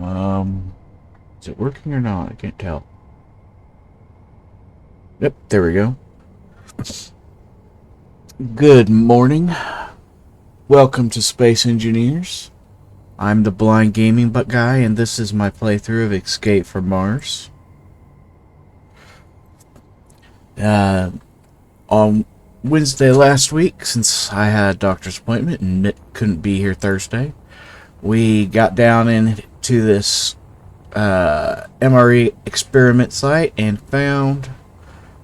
Is it working or not? I can't tell. Yep, there we go. Good morning. Welcome to Space Engineers. I'm the Blind Gaming Butt Guy, and this is my playthrough of Escape from Mars. On Wednesday last week, since I had a doctor's appointment and couldn't be here Thursday, we got down into this MRE experiment site and found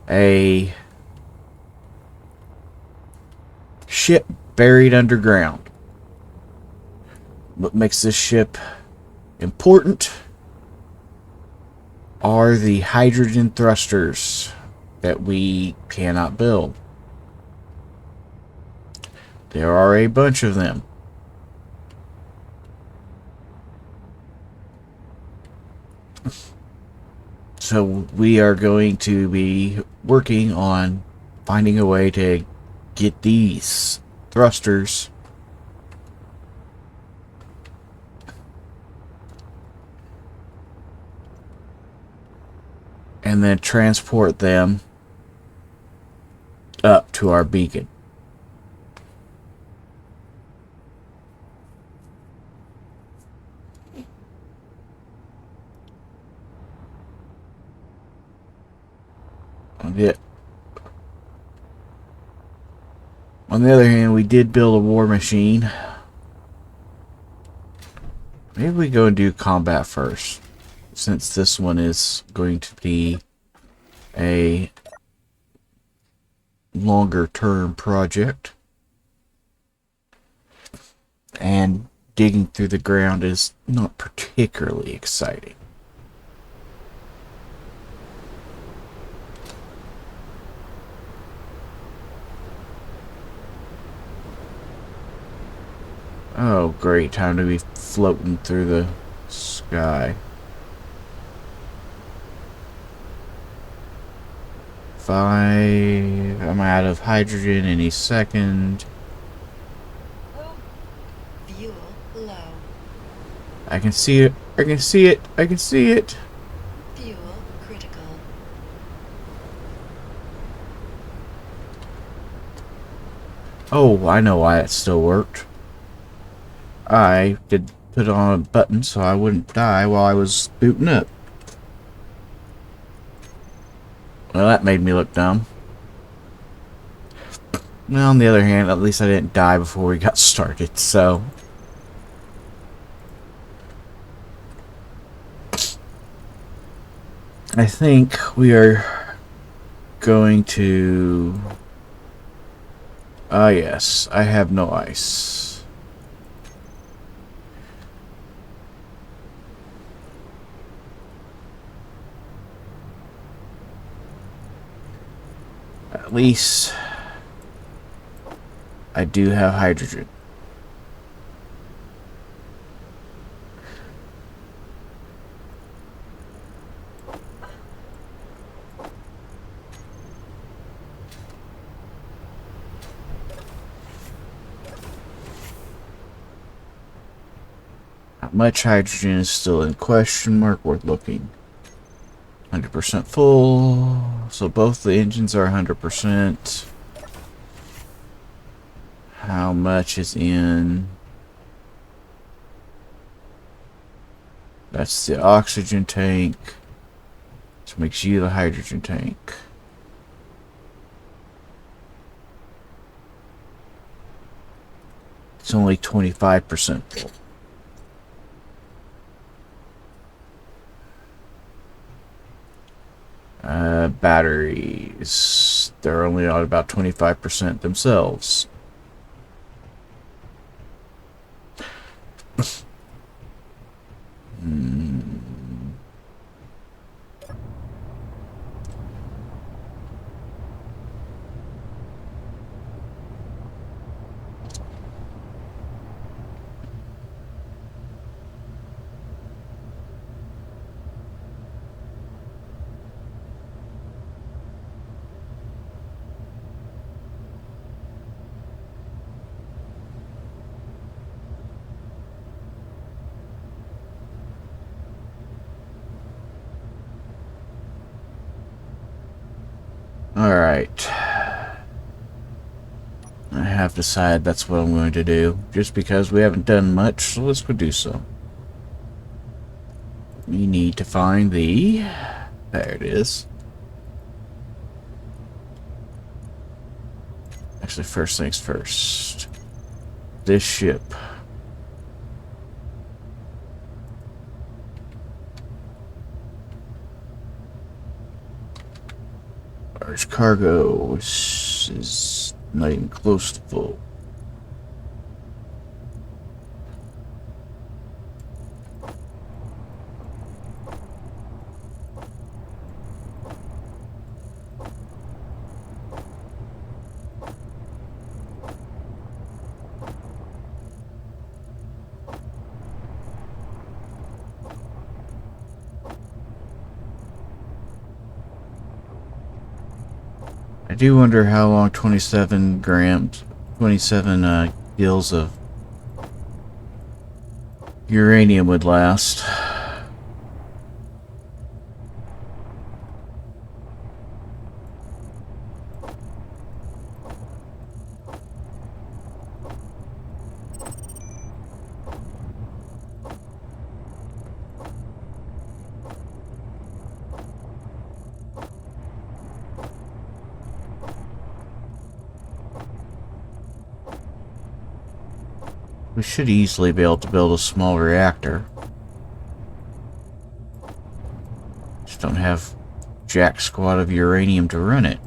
a ship buried underground. What makes this ship important are the hydrogen thrusters that we cannot build. There are a bunch of them. So we are going to be working on finding a way to get these thrusters and then transport them up to our beacon. On the other hand, we did build a war machine. Maybe we go and do combat first, since this one is going to be a longer term project. And digging through the ground is not particularly exciting. Oh, great. Time to be floating through the sky. I'm out of hydrogen any second. Fuel low. I can see it. I can see it. I can see it. Fuel critical. Oh, I know why it still worked. I did put on a button so I wouldn't die while I was booting up. Well, that made me look dumb. Well, on the other hand, at least I didn't die before we got started, so... I think we are going to... Ah, yes, I have no ice. At least I do have hydrogen. How much hydrogen is still in question mark, worth looking. 100% full, so both the engines are 100%. How much is in? That's the oxygen tank, which makes you the hydrogen tank. It's only 25% full. Batteries, they're only on about 25% themselves. Alright. I have decided that's what I'm going to do. Just because we haven't done much, so let's go do so. We need to find the... There it is. Actually, first things first. This ship. Large cargo is not even close to full. I do wonder how long 27 gills of uranium would last. We should easily be able to build a small reactor. Just don't have jack squat of uranium to run it.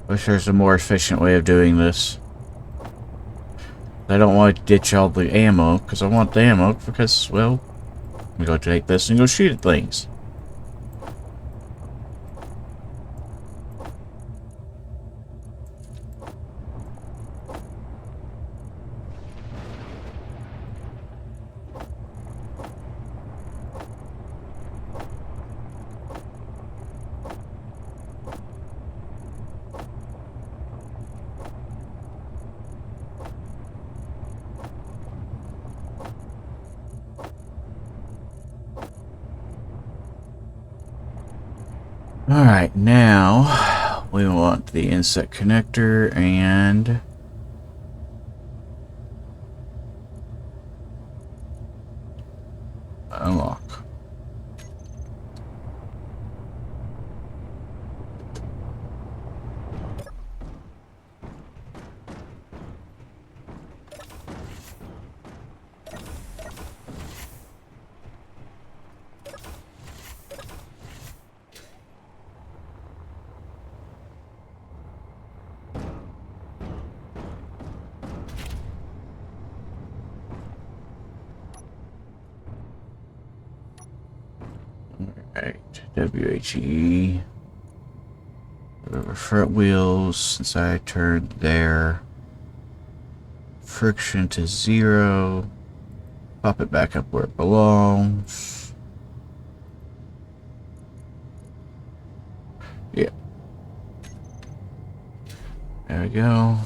Wish there's a more efficient way of doing this. I don't want to ditch all the ammo, because I want the ammo, because, well, I'm going to take this and go shoot at things. Alright, now we want the inset connector and unlock. Alright, WHE. Whatever, front wheels, since I turned their friction to 0. Pop it back up where it belongs. Yeah. There we go.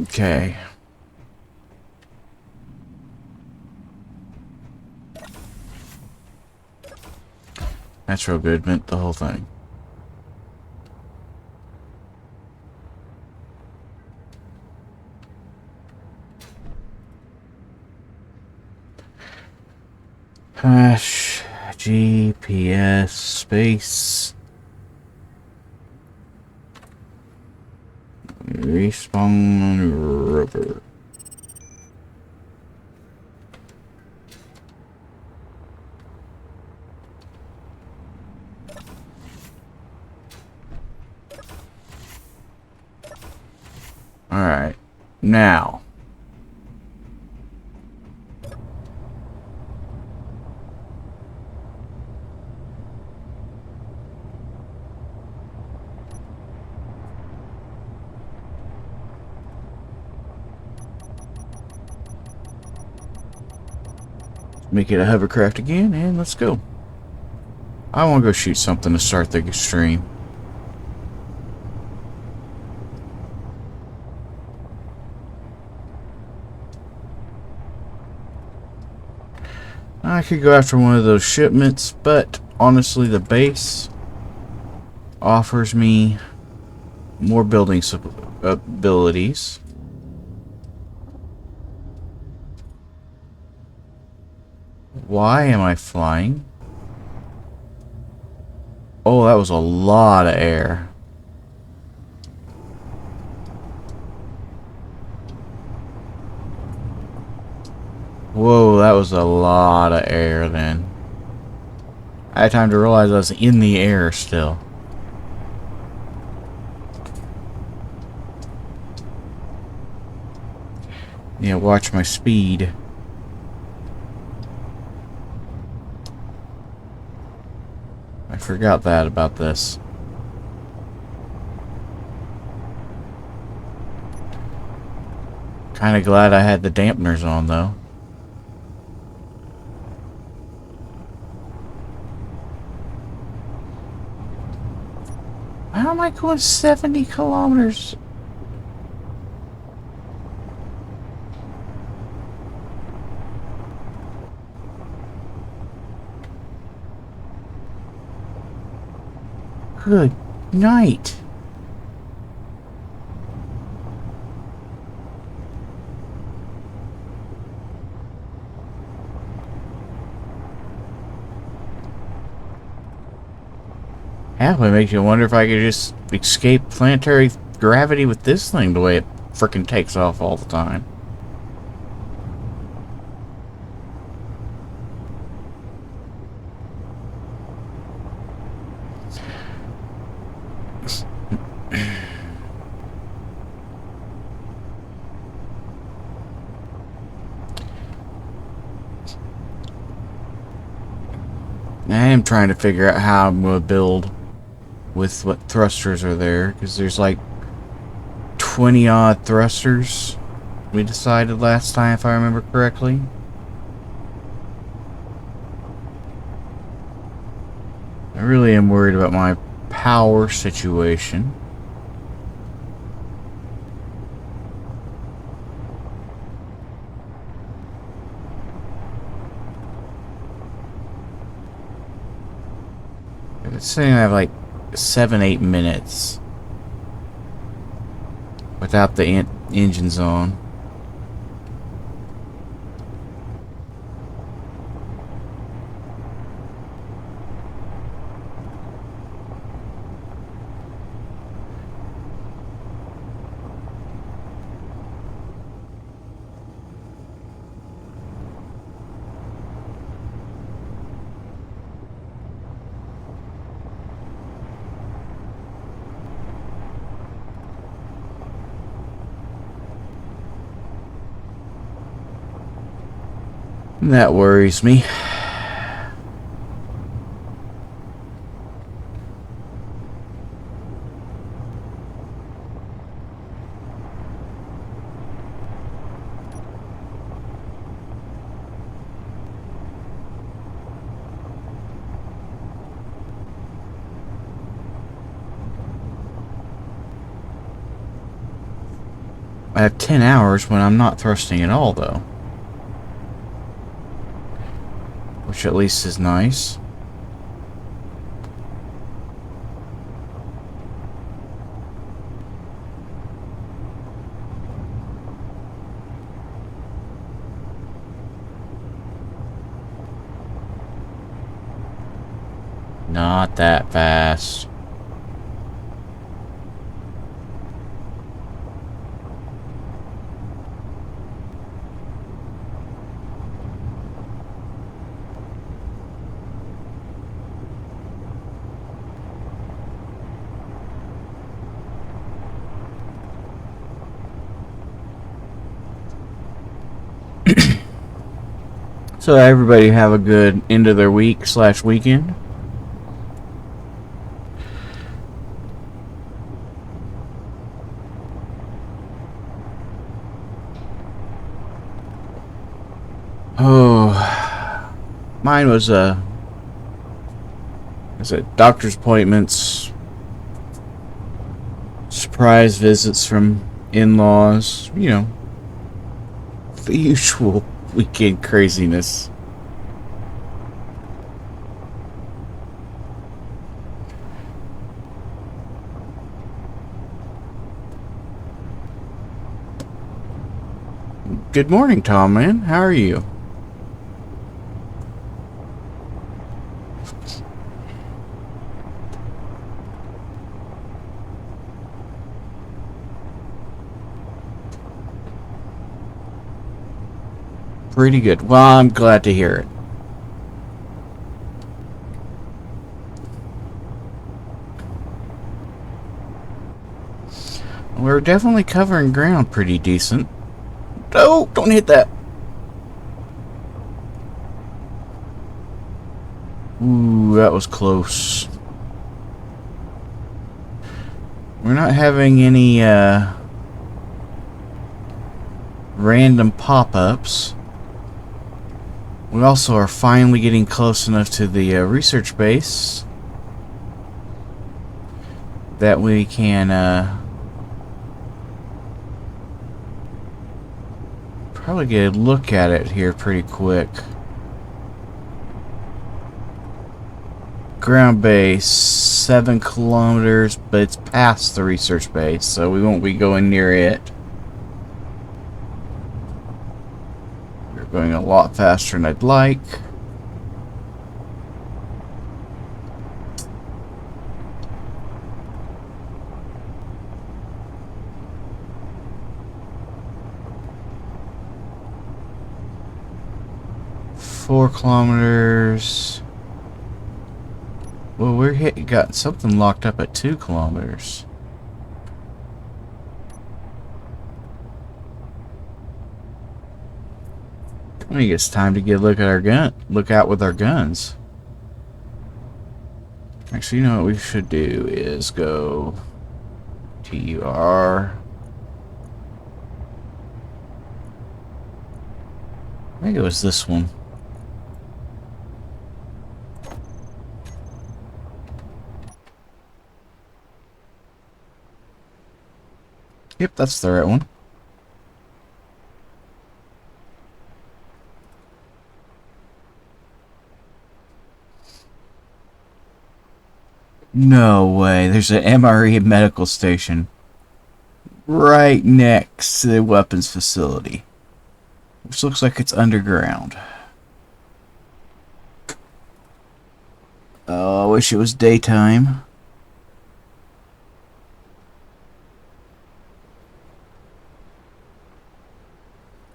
Okay. That's real good. Meant the whole thing. Hash, GPS, space. Respawn rover. Alright, now. Make it a hovercraft again, and let's go. I want to go shoot something to start the stream. I could go after one of those shipments, but honestly the base offers me more building abilities. Why am I flying? Oh, that was a lot of air. Whoa, that was a lot of air then. I had time to realize I was in the air still. Yeah, watch my speed. I forgot that about this. Kinda glad I had the dampeners on though. How am I going 70 kilometers? Good night. Half of it makes you wonder if I could just escape planetary gravity with this thing the way it frickin' takes off all the time. I am trying to figure out how I'm going to build with what thrusters are there, because there's like 20 odd thrusters we decided last time, if I remember correctly. I really am worried about my power situation. It's saying I have like 7-8 minutes without the engines on. That worries me. I have 10 hours when I'm not thrusting at all, though. Which at least is nice. Not that fast. So everybody have a good end of their week / weekend. Oh, Mine was doctor's appointments, surprise visits from in-laws, you know, the usual weekend craziness. Good morning, Tom, man. How are you? Pretty good. Well, I'm glad to hear it. We're definitely covering ground pretty decent. Oh, don't hit that. Ooh, that was close. We're not having any random pop-ups. We also are finally getting close enough to the research base that we can probably get a look at it here pretty quick. Ground base, 7 kilometers, but it's past the research base, so we won't be going near it. We're going a lot faster than I'd like. Four kilometers. Well, got something locked up at 2 kilometers. I think it's time to get a look at our gun. Look out with our guns. Actually, you know what we should do is go TUR. I think it was this one. Yep, that's the right one. No way. There's an MRE medical station right next to the weapons facility, which looks like it's underground. Oh, I wish it was daytime.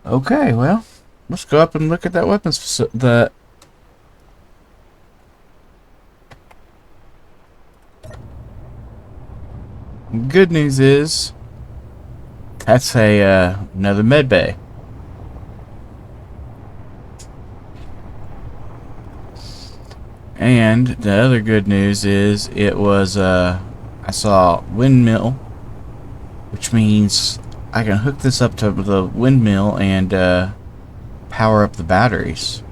Okay, well, let's go up and look at that weapons facility. Good news is that's another med bay. And the other good news is it was I saw windmill, which means I can hook this up to the windmill and power up the batteries.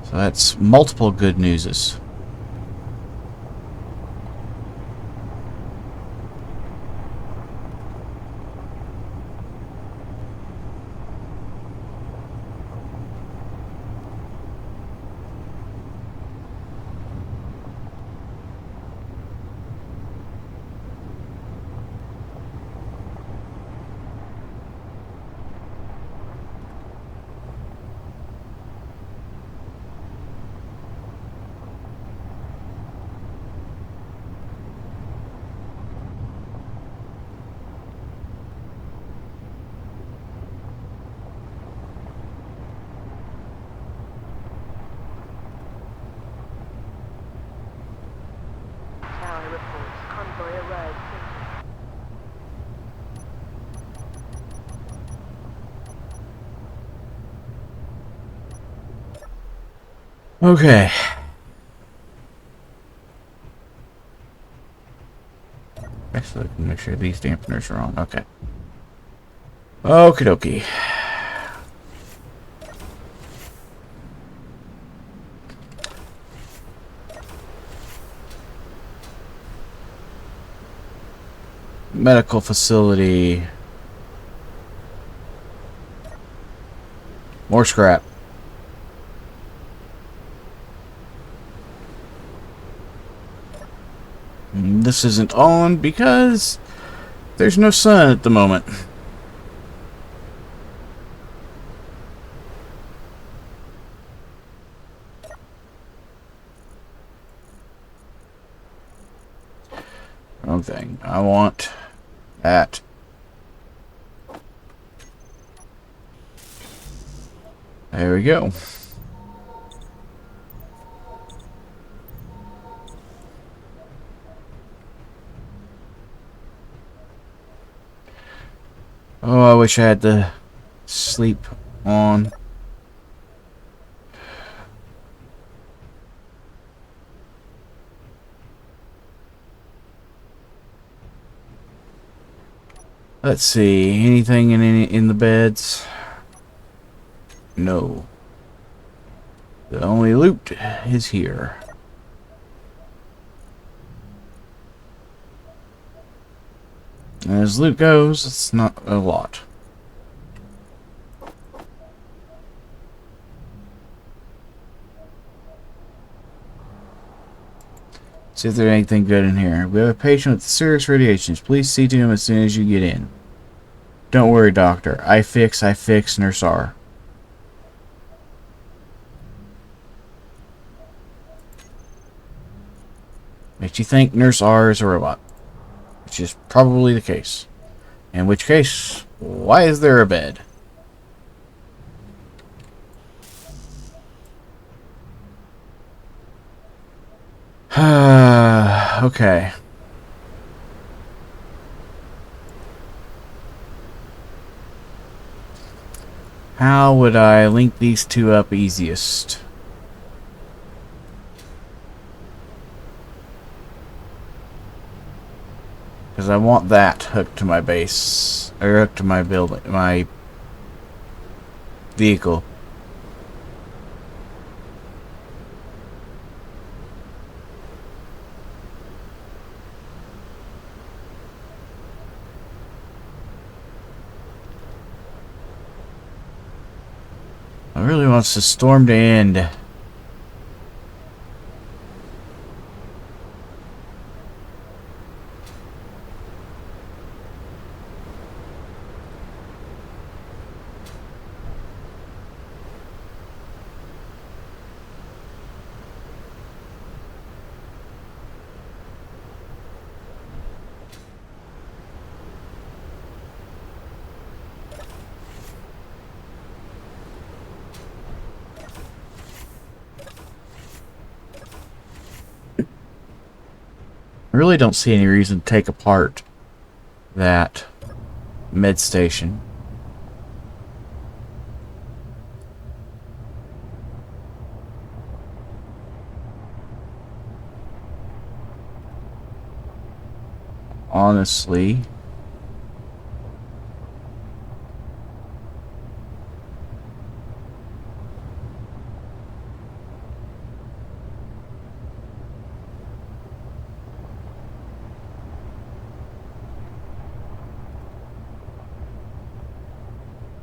So that's multiple good newses. Okay. Actually, let me make sure these dampeners are on. Okay. Okie dokie. Medical facility. More scrap. This isn't on because there's no sun at the moment. Wrong thing. I want that. There we go. Oh, I wish I had the sleep on. Let's see. Anything in the beds? No. The only loot is here. And as loot goes, it's not a lot. See if there's anything good in here. We have a patient with serious radiations. Please see to him as soon as you get in. Don't worry, doctor. I fix, Nurse R. Makes you think Nurse R is a robot. Which is probably the case. In which case, why is there a bed? Okay. How would I link these two up easiest? Because I want that hooked to my base, or hooked to my building, my vehicle. I really want the storm to end. I really don't see any reason to take apart that med station. Honestly.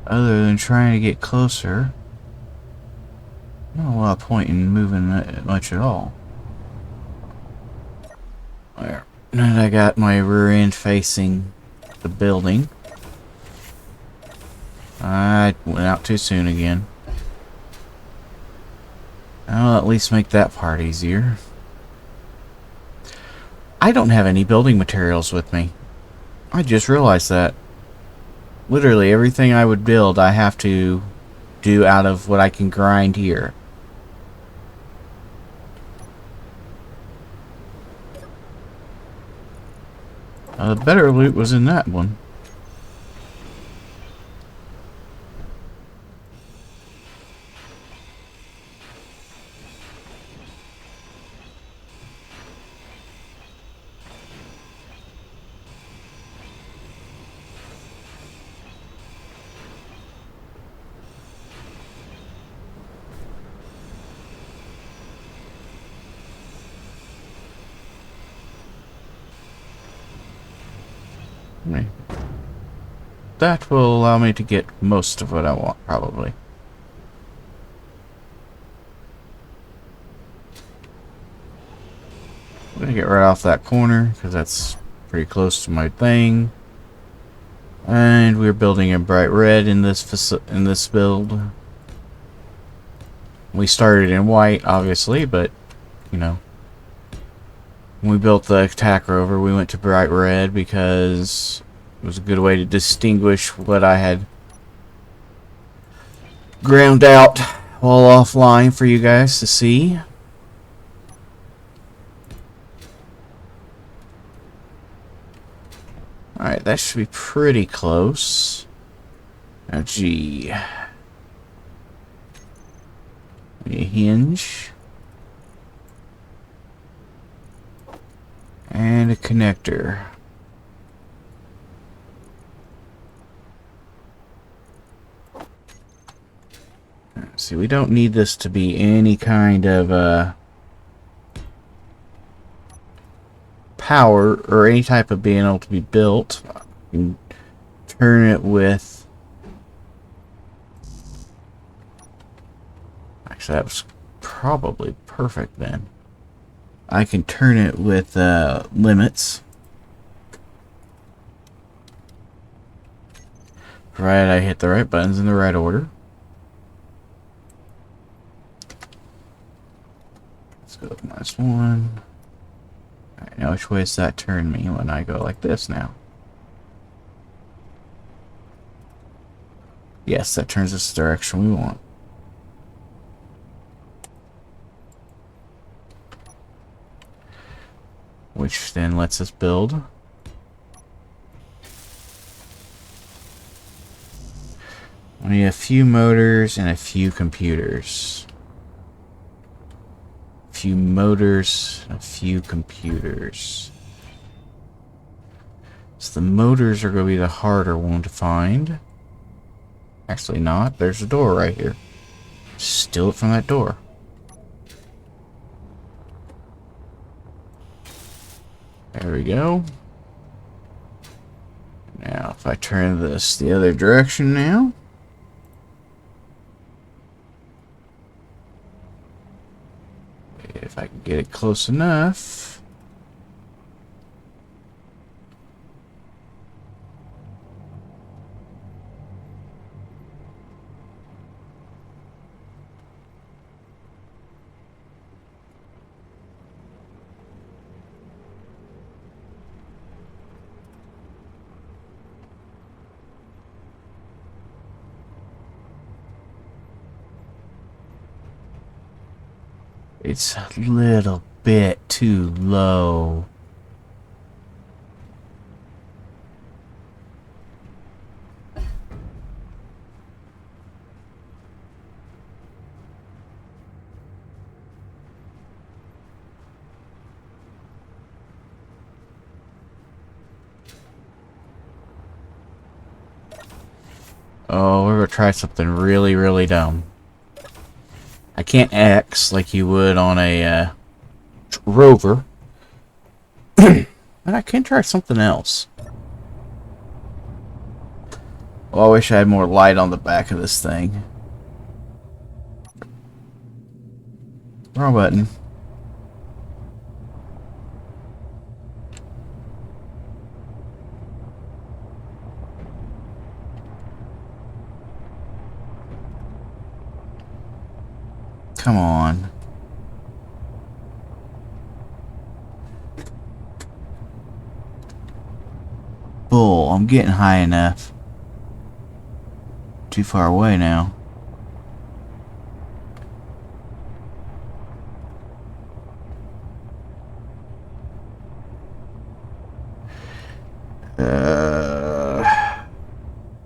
Other than trying to get closer, not a lot of point in moving that much at all. There. And I got my rear end facing the building. I went out too soon again. I'll at least make that part easier. I don't have any building materials with me. I just realized that. Literally everything I would build, I have to do out of what I can grind here. The better loot was in that one. Okay. That will allow me to get most of what I want, probably. I'm gonna get right off that corner, because that's pretty close to my thing. And we're building in bright red in this build. We started in white, obviously, but, you know. When we built the attack rover, we went to bright red because it was a good way to distinguish what I had ground out while offline for you guys to see. Alright, that should be pretty close. Now, gee. A hinge. And a connector. See, we don't need this to be any kind of power or any type of being able to be built. You can turn it with... Actually, that was probably perfect then. I can turn it with limits. Provided I hit the right buttons in the right order. Let's go with -1. Alright, now which way does that turn me when I go like this now? Yes, that turns us the direction we want. Which then lets us build. We need a few motors and a few computers. A few motors and a few computers. So the motors are going to be the harder one to find. Actually not. There's a door right here. Steal it from that door. There we go. Now, if I turn this the other direction now. If I can get it close enough. It's a little bit too low. Oh, we're gonna try something really, really dumb. I can't X like you would on a rover. But I can try something else. Well, I wish I had more light on the back of this thing. Wrong button. Come on. Bull, I'm getting high enough. Too far away now.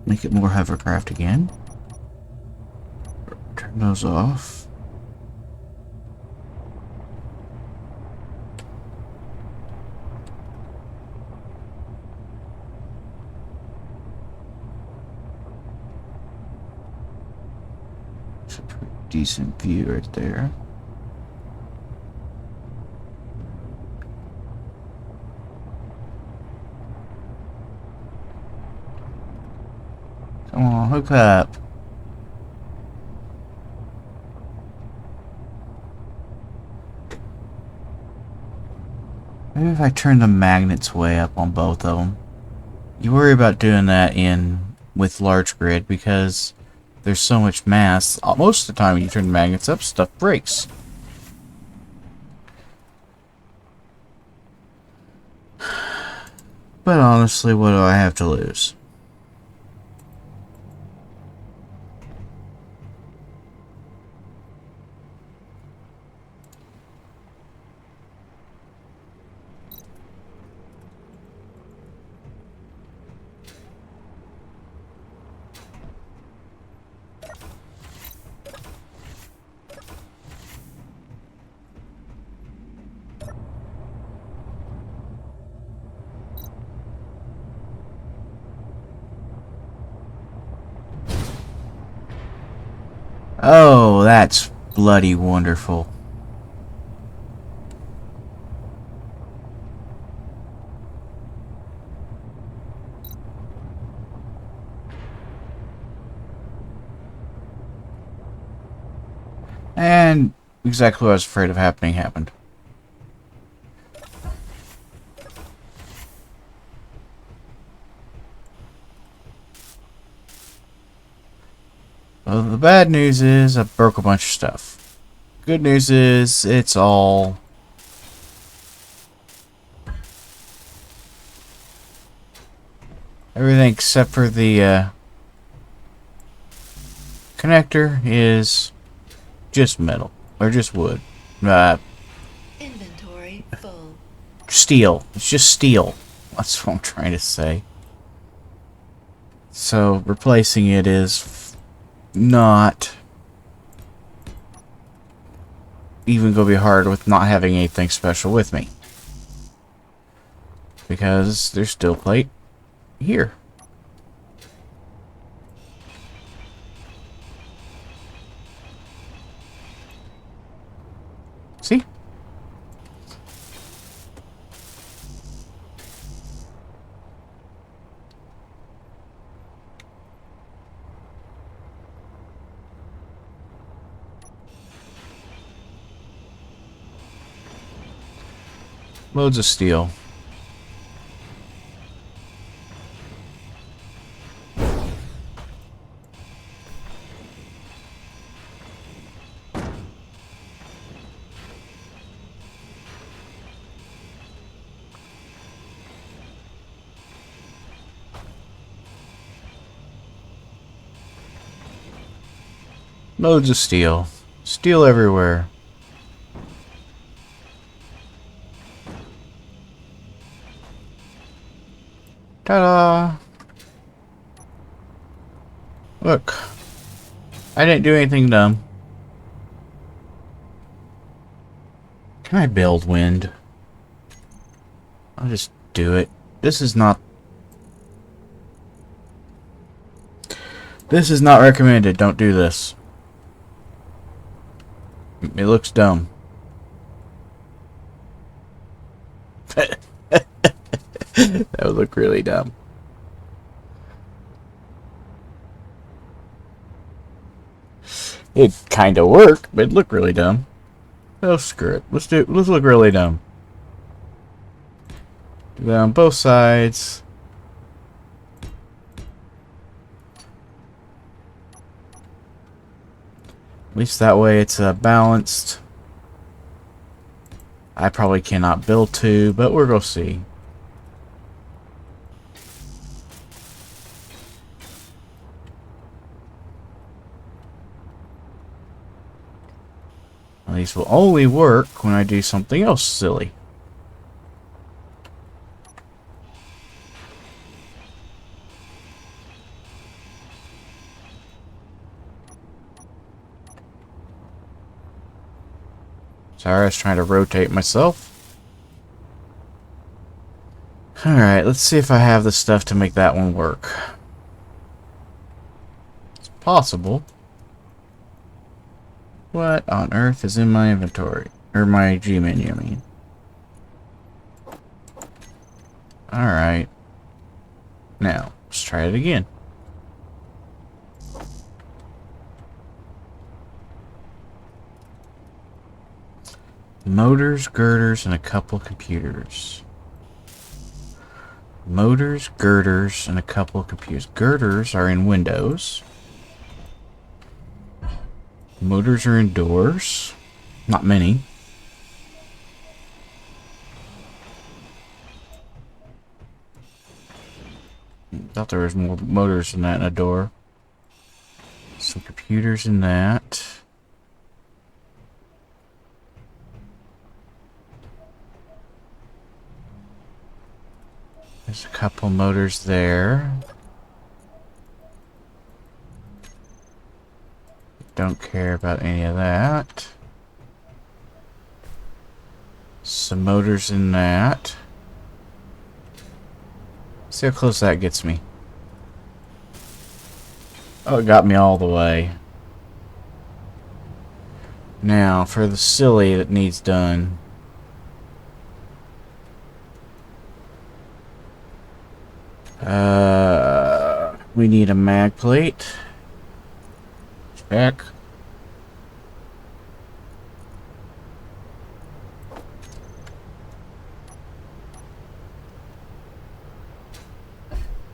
Make it more hovercraft again. Turn those off. It's a pretty decent view right there. hook up. Maybe if I turn the magnets way up on both of them. You worry about doing that with large grid because there's so much mass. Most of the time when you turn the magnets up, stuff breaks. But honestly, what do I have to lose? Oh, that's bloody wonderful. And exactly what I was afraid of happening happened. Well, the bad news is I broke a bunch of stuff. Good news is it's all everything except for the connector is just metal or just wood. Inventory full. Steel. It's just steel. That's what I'm trying to say. So replacing it is not even going to be hard with not having anything special with me. Because there's steel plate here. See? Loads of steel. Loads of steel. Steel everywhere. Ta-da! Look. I didn't do anything dumb. Can I build wind? I'll just do it. This is not recommended. Don't do this. It looks dumb. That would look really dumb. It'd kind of work, but it'd look really dumb. Oh, screw it. Let's look really dumb. Do that on both sides. At least that way it's balanced. I probably cannot build two, but we're going to see. These will only work when I do something else silly. Sorry, I was trying to rotate myself. Alright, let's see if I have the stuff to make that one work. It's possible. What on earth is in my inventory? Or my G menu, I mean. Alright. Now, let's try it again. Motors, girders, and a couple computers. Motors, girders, and a couple of computers. Girders are in Windows. Motors are indoors. Not many. Thought there was more motors than that in a door. Some computers in that. There's a couple motors there. Don't care about any of that. Some motors in that. See how close that gets me. Oh, it got me all the way. Now, for the silly that needs done. We need a mag plate. Check.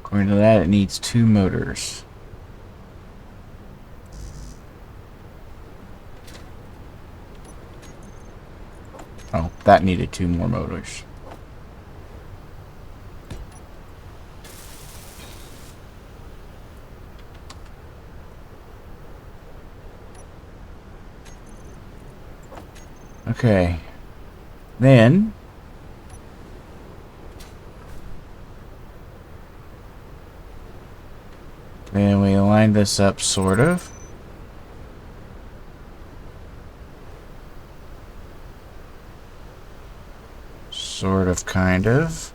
According to that, it needs 2 motors. Oh, that needed 2 more motors. Okay. Then we line this up, sort of. Sort of, kind of.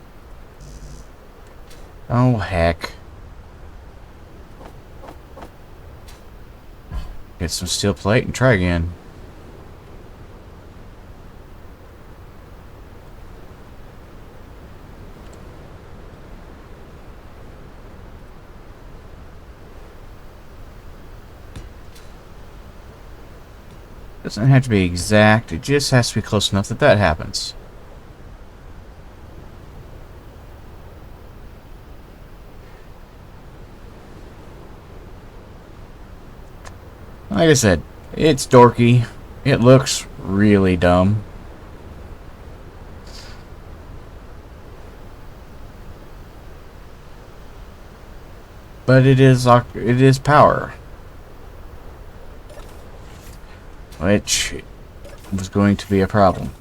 Oh, heck. Get some steel plate and try again. Doesn't have to be exact, it just has to be close enough that that happens. Like I said, it's dorky. It looks really dumb. But it is power. Which was going to be a problem.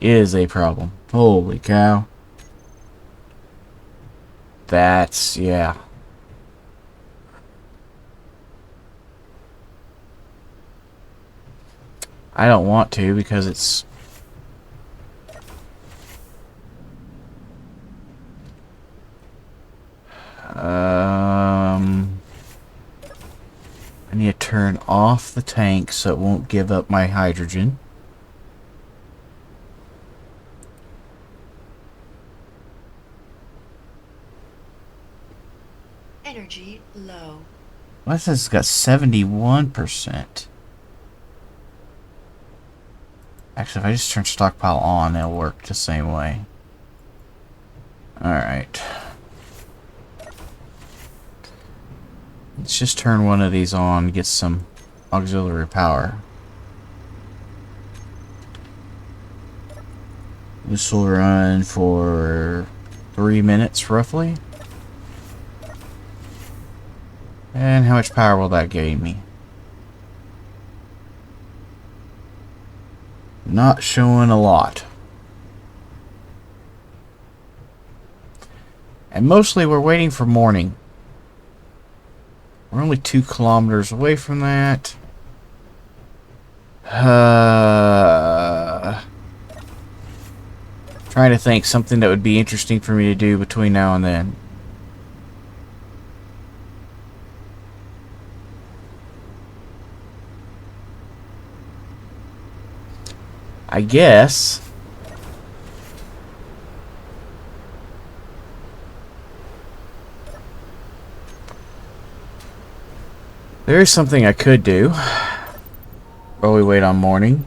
Is a problem. Holy cow. That's, yeah. I don't want to because it's... I need to turn off the tank so it won't give up my hydrogen. Energy low. Well, it says it's got 71%. Actually, if I just turn stockpile on, it'll work the same way. Alright. Let's just turn one of these on, get some auxiliary power. This will run for 3 minutes, roughly. And how much power will that gain me? Not showing a lot. And mostly we're waiting for morning. We're only 2 kilometers away from that. Trying to think something that would be interesting for me to do between now and then. I guess there is something I could do. while we wait on morning.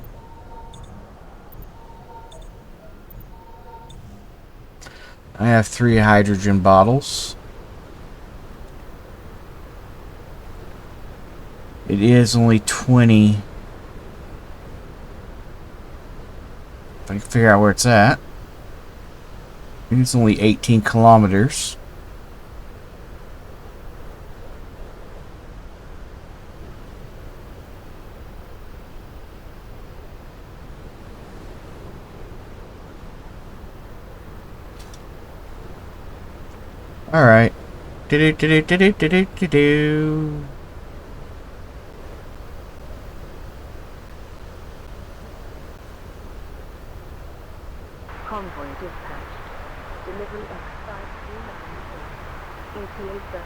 I have 3 hydrogen bottles. It is only 20. If I can figure out where it's at. It's only 18 kilometers. Alright. Do-do-do-do-do-do-do-do. Convoy dispatched. Delivery X5394. ETA 35.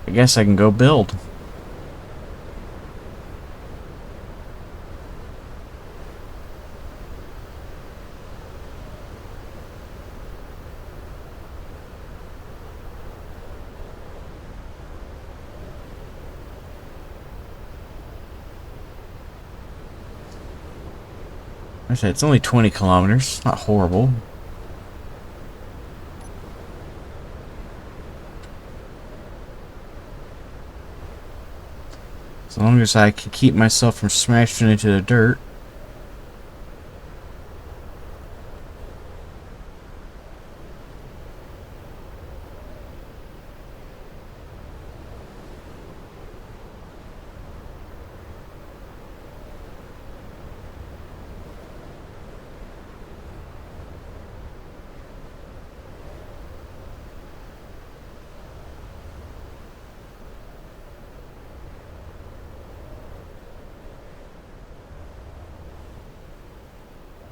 I guess I can go build. I said it's only 20 kilometers. It's not horrible. As long as I can keep myself from smashing into the dirt.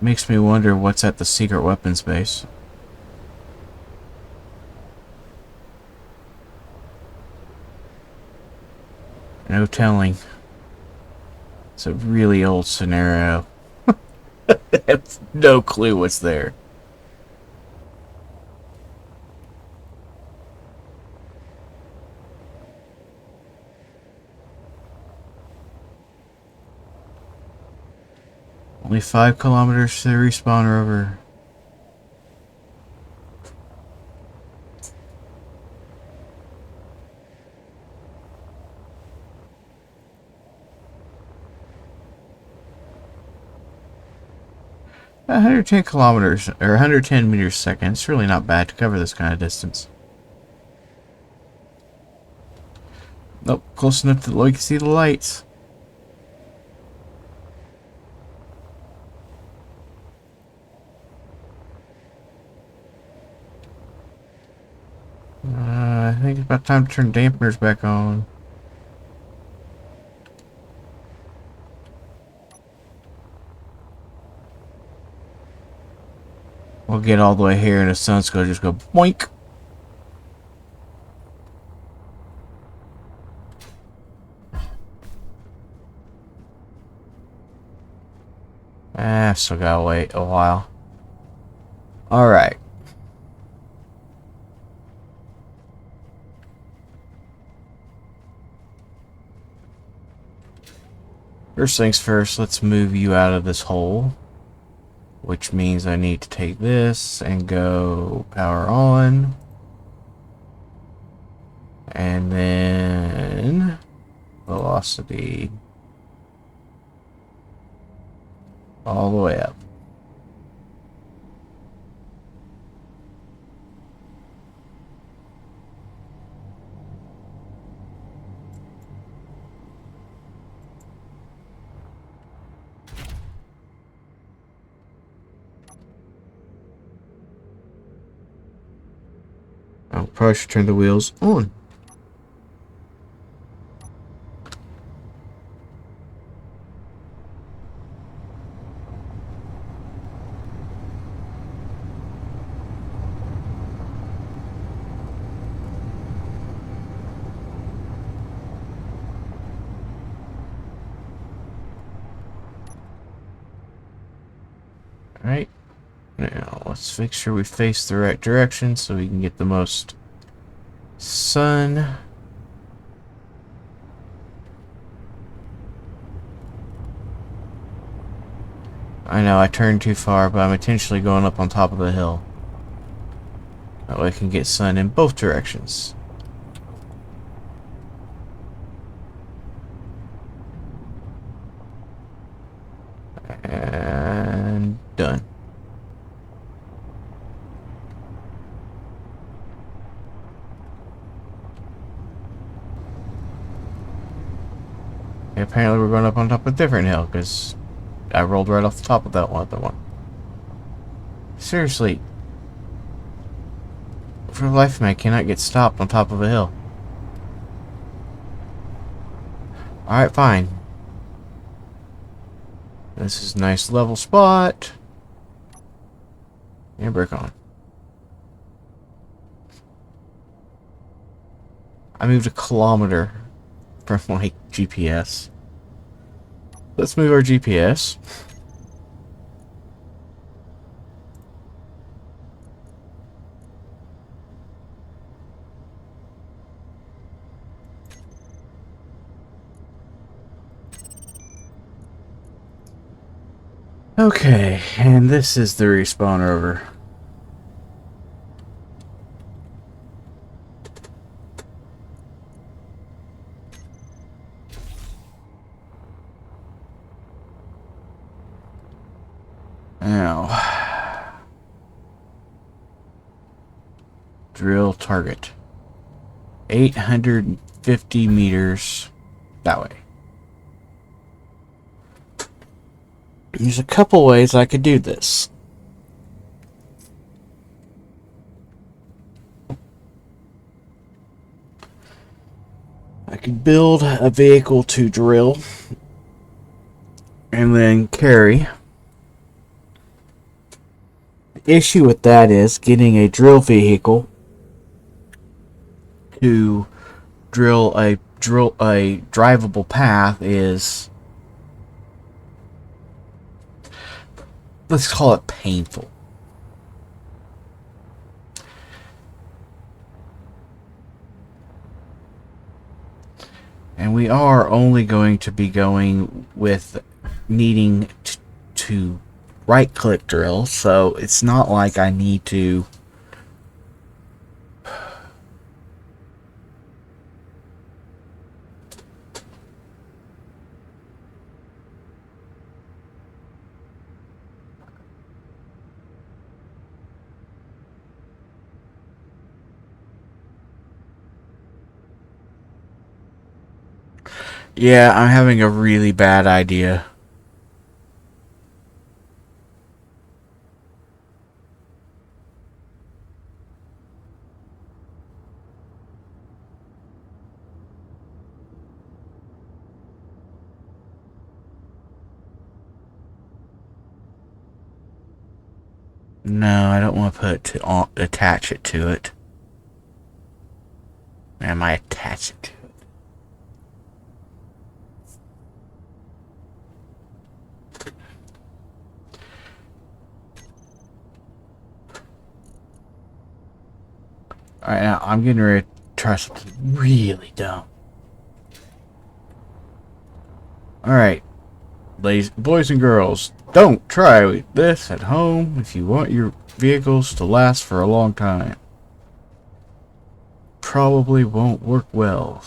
Makes me wonder what's at the secret weapons base. No telling. It's a really old scenario. I have no clue what's there. Only 5 kilometers to the respawn rover. About 110 kilometers, or 110 meters a second. It's really not bad to cover this kind of distance. Nope, close enough that we can see the lights. I think it's about time to turn dampeners back on. We'll get all the way here and the sun's gonna just go boink. Still gotta wait a while. Alright. First things first, let's move you out of this hole. Which means I need to take this and go power on. And then velocity all the way up. I'll probably should turn the wheels on. Alright, now let's make sure we face the right direction so we can get the most Sun. I know I turned too far, but I'm intentionally going up on top of the hill. That way I can get sun in both directions. And done. And apparently we're going up on top of a different hill, because I rolled right off the top of that one. Seriously. For the life of me, I cannot get stopped on top of a hill. Alright, fine. This is a nice level spot. And brick on. I moved a kilometer from my GPS. Let's move our GPS. Okay, and this is the respawn rover. Now, drill target. 850 meters that way. There's a couple ways I could do this. I could build a vehicle to drill and then carry. The issue with that is getting a drill vehicle to drill a drivable path is, let's call it, painful. And we are only going to be going with needing to right-click drill, so it's not like I need to Yeah, I'm having a really bad idea. No, I don't want to attach it to it. Am I attach it to it? Alright, now I'm getting ready to try something really dumb. Alright, ladies, boys and girls, don't try this at home if you want your vehicles to last for a long time. Probably won't work well.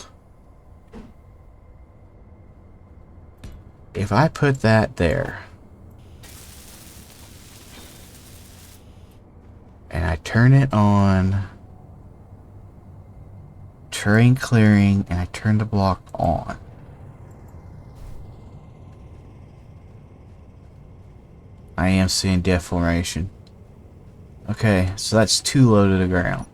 If I put that there, and I turn it on terrain clearing, and I turn the block on, I am seeing deformation. Okay, so that's too low to the ground.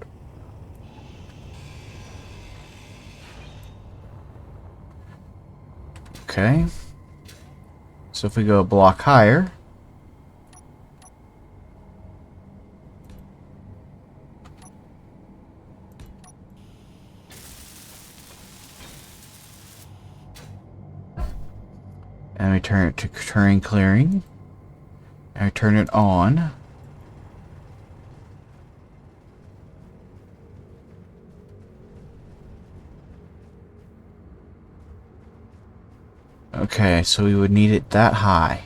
Okay. So if we go a block higher, and we turn it to terrain clearing, and I turn it on, Okay, so we would need it that high.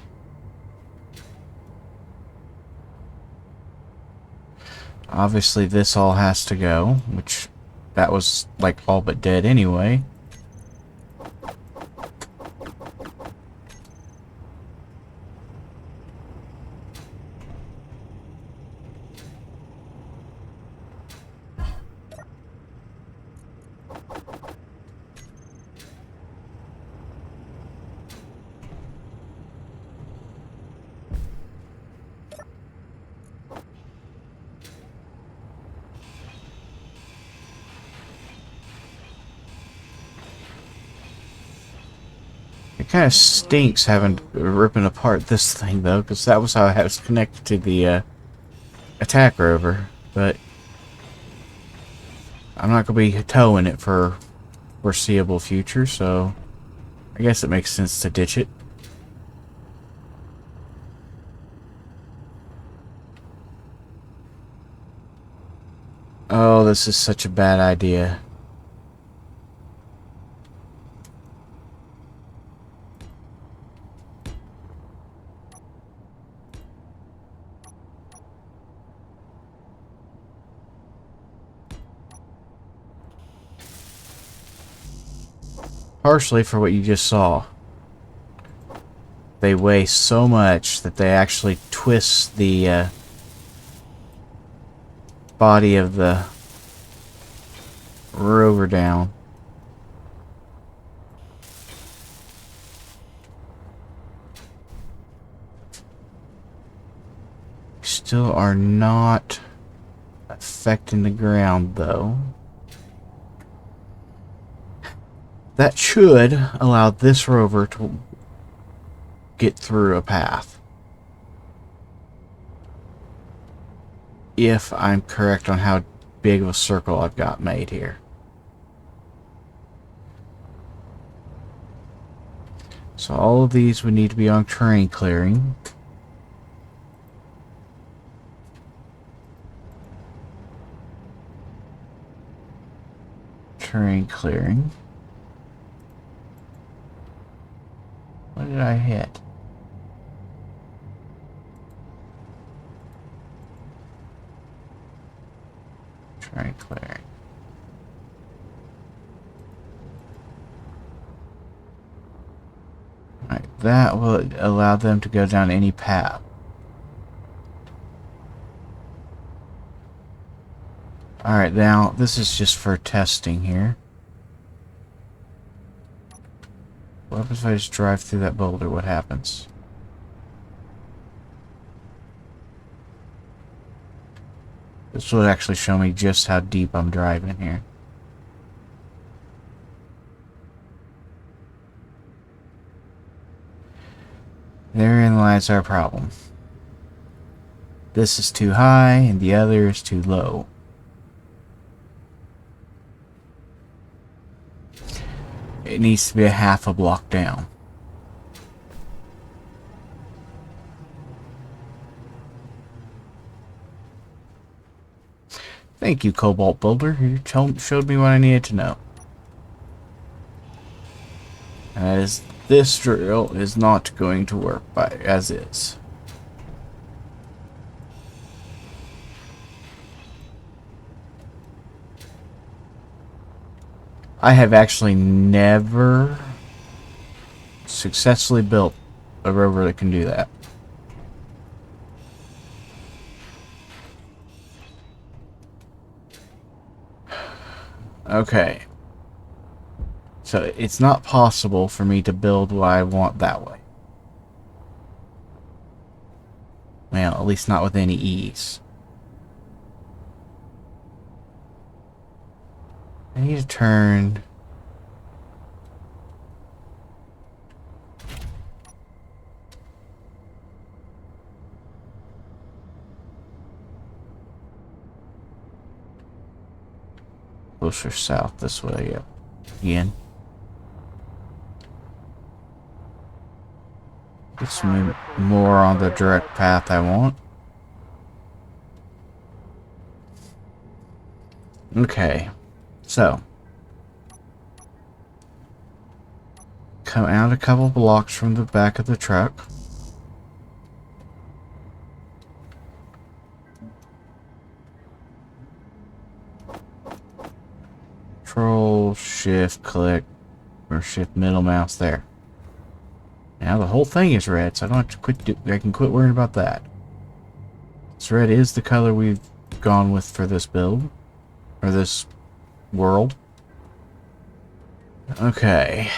Obviously this all has to go, which that was like all but dead anyway. It kind of stinks having ripping apart this thing though, because that was how it was connected to the attack rover. But I'm not going to be towing it for foreseeable future, so I guess it makes sense to ditch it. Oh, this is such a bad idea. Partially for what you just saw. They weigh so much that they actually twist the body of the rover down. Still are not affecting the ground though. That should allow this rover to get through a path. If I'm correct on how big of a circle I've got made here. So all of these would need to be on terrain clearing. Terrain clearing. What did I hit? Terrain clearing. Alright, that will allow them to go down any path. Alright, now this is just for testing here. What happens if I just drive through that boulder? What happens? This will actually show me just how deep I'm driving here. Therein lies our problem. This is too high and the other is too low. It needs to be a half a block down. Thank you, Cobalt Builder. You showed me what I needed to know. As this drill is not going to work as is. I have actually never successfully built a rover that can do that. Okay. So it's not possible for me to build what I want that way. Well, at least not with any ease. I need to turn... closer south this way, yep. Again. Get some more on the direct path I want. Okay. So. come out a couple blocks from the back of the truck. Control, shift, click, or shift middle mouse there. Now the whole thing is red, so I don't have to quit. I can quit worrying about that. So red is the color we've gone with for this build, or this world. Okay.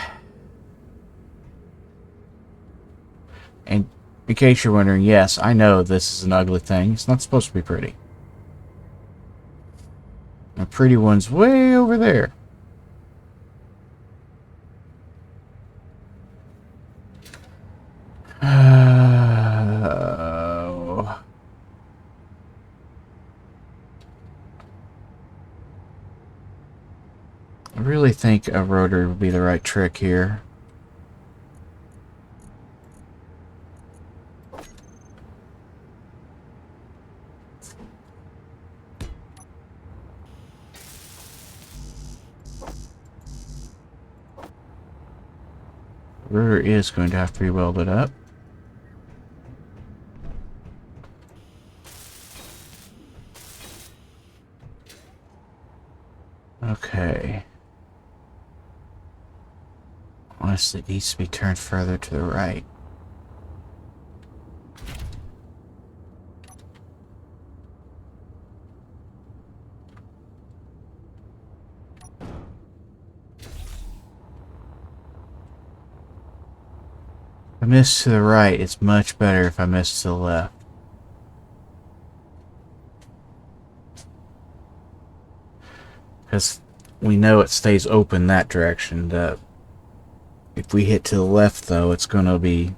And in case you're wondering, yes, I know this is an ugly thing. It's not supposed to be pretty. The pretty one's way over there. I really think a rotor would be the right trick here. Rotor is going to have to be welded up. Okay. Honestly, it needs to be turned further to the right. If I miss to the right, it's much better if I miss to the left. Because we know it stays open that direction. If we hit to the left, though, it's going to be...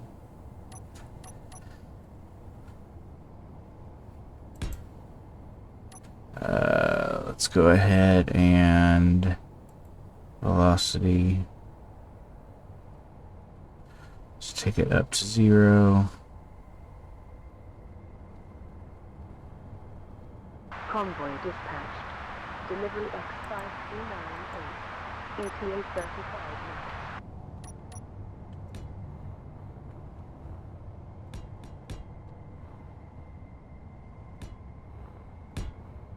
let's go ahead and... velocity... let's take it up to 0. Convoy dispatched. Delivery X5398. ETA 35 minutes.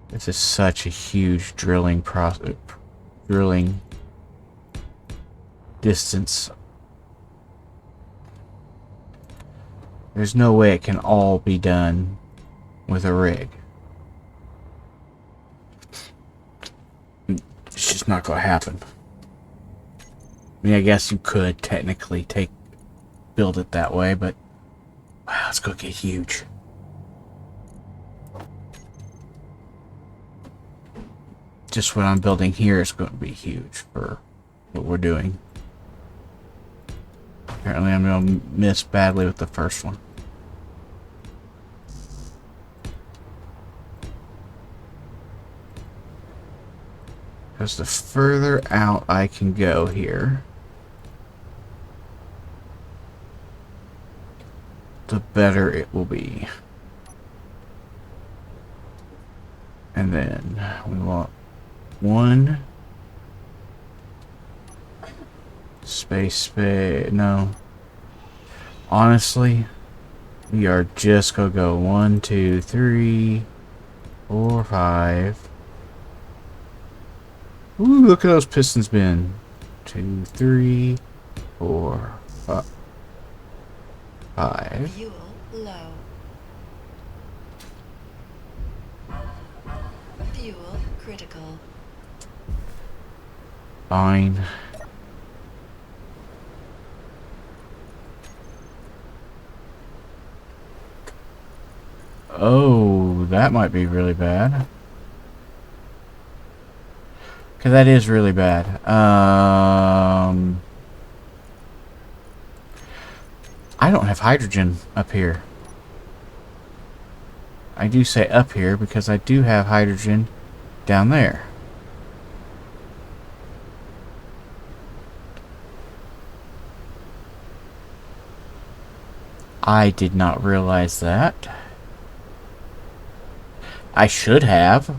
This is such a huge drilling distance. There's no way it can all be done with a rig. It's just not going to happen. I mean, I guess you could technically build it that way, but wow, it's going to get huge. Just what I'm building here is going to be huge for what we're doing. Apparently I'm going to miss badly with the first one. Because the further out I can go here, the better it will be. And then we want one space, no. Honestly, we are just gonna go 1, 2, 3, 4, 5. Ooh, look at those pistons bend. 2, 3, 4, 5. Fuel low. Fuel critical. Fine. Oh, that might be really bad. Okay, that is really bad. I don't have hydrogen up here. I do say up here because I do have hydrogen down there. I did not realize that. I should have.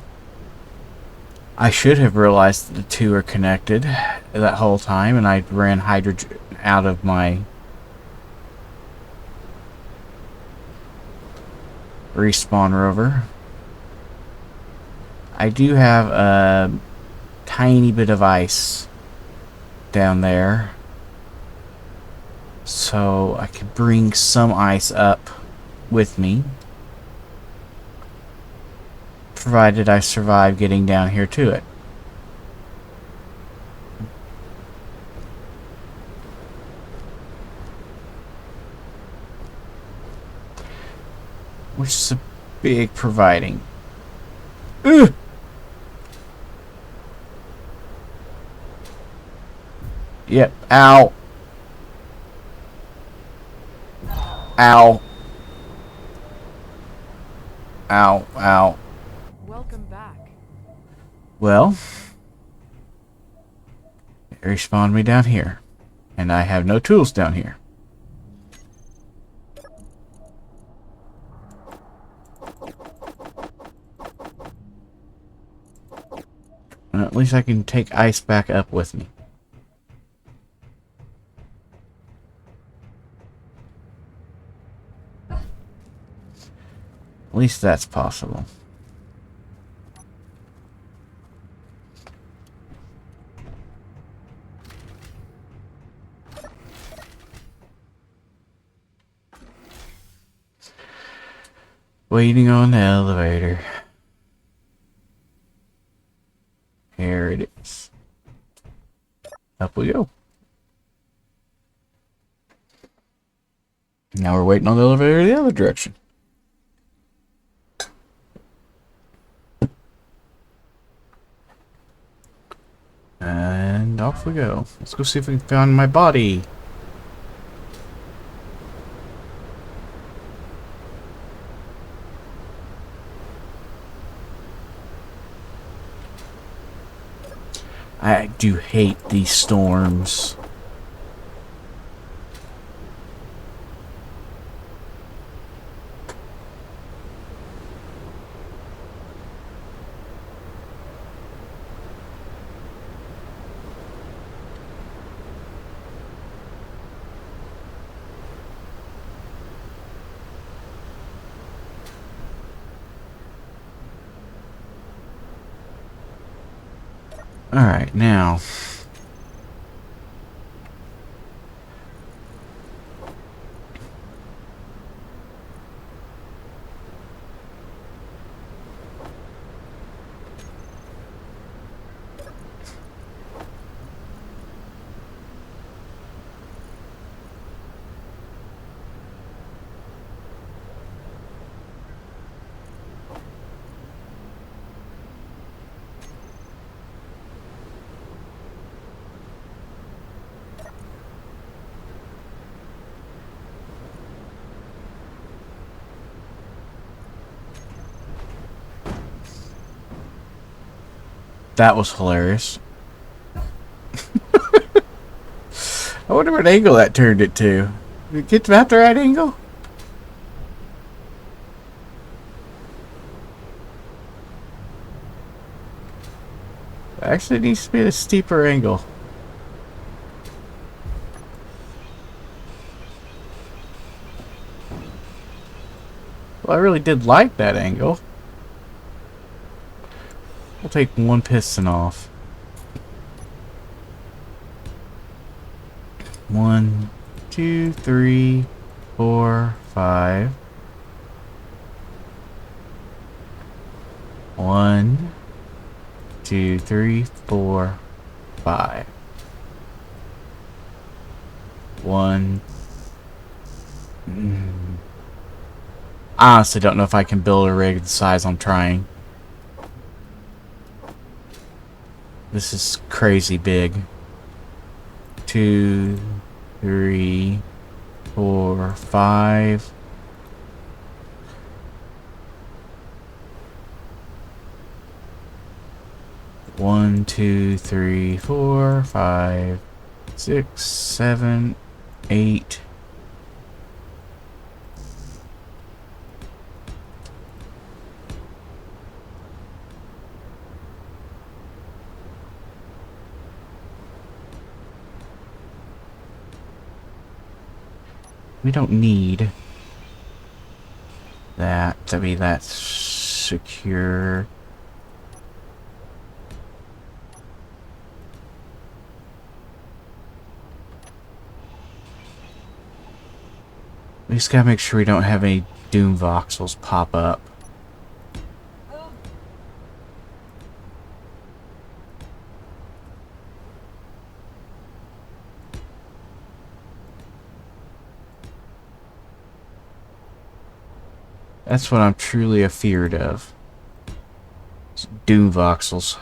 I should have realized that the two are connected that whole time, and I ran out of my respawn rover. I do have a tiny bit of ice down there, so I could bring some ice up with me, provided I survive getting down here to it. Which is a big providing. Ugh! Yep. Ow. Ow. Ow. Ow. Welcome back. Well, it respawned me down here. And I have no tools down here. Well, at least I can take ice back up with me. At least that's possible. Waiting on the elevator. Here it is. Up we go. Now we're waiting on the elevator the other direction. And off we go. Let's go see if we can find my body. I do hate these storms. Alright, now. That was hilarious. I wonder what angle that turned it to. Did it get about the right angle? Actually, it needs to be at a steeper angle. Well, I really did like that angle. We'll take one piston off. 1, 2, 3, 4, 5. 1, 2, 3, 4, 5. 1. I honestly don't know if I can build a rig the size I'm trying. This is crazy big. 2, 3, 4, 5. One, 2, 3, 4, 5, 6, 7, 8. We don't need that to be that secure. We just gotta make sure we don't have any doom voxels pop up. That's what I'm truly afeared of. It's doom voxels.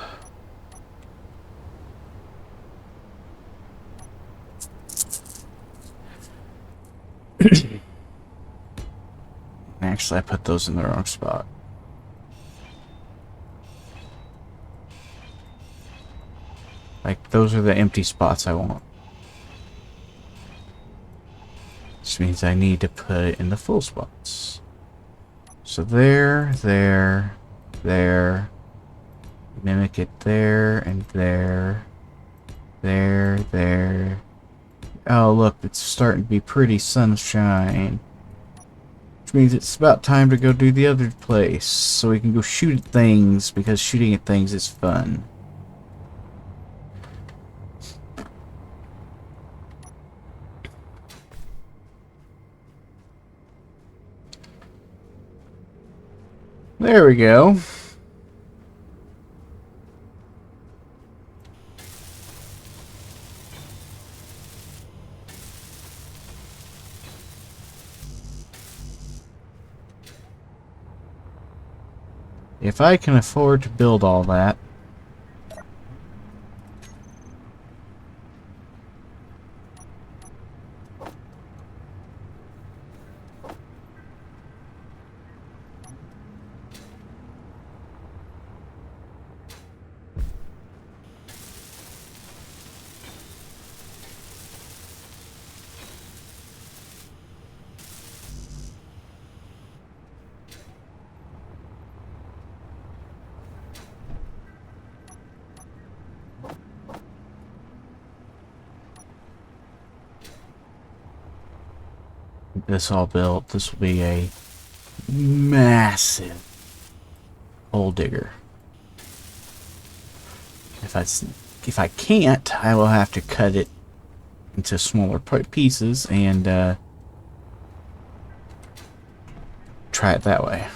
Actually, I put those in the wrong spot. Like, those are the empty spots I want. Which means I need to put it in the full spots. So there, there, there. Mimic it there, and there. There, there. Oh, look, it's starting to be pretty sunshine. Which means it's about time to go do the other place. So we can go shoot at things, because shooting at things is fun. There we go. If I can afford to build all that. This all built, this will be a massive hole digger. If I can't, I will have to cut it into smaller pieces and try it that way.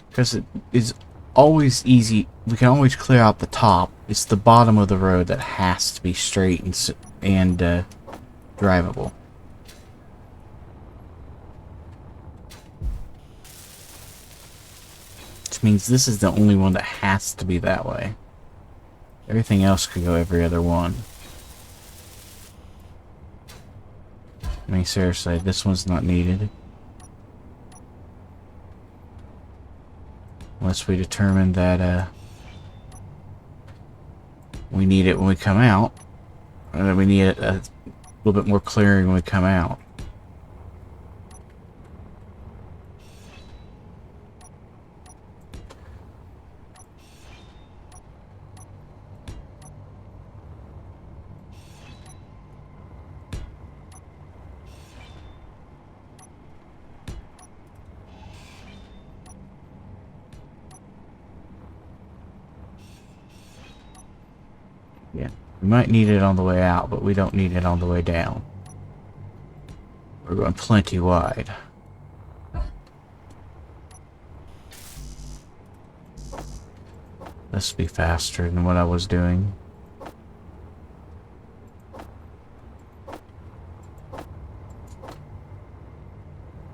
Because it is always easy. We can always clear out the top. It's the bottom of the road that has to be straight and drivable. Which means this is the only one that has to be that way. Everything else could go every other one. I mean, seriously, this one's not needed. Unless we determine that we need it when we come out. We need a little bit more clearing when we come out. Yeah, we might need it on the way out, but we don't need it on the way down. We're going plenty wide. This will be faster than what I was doing.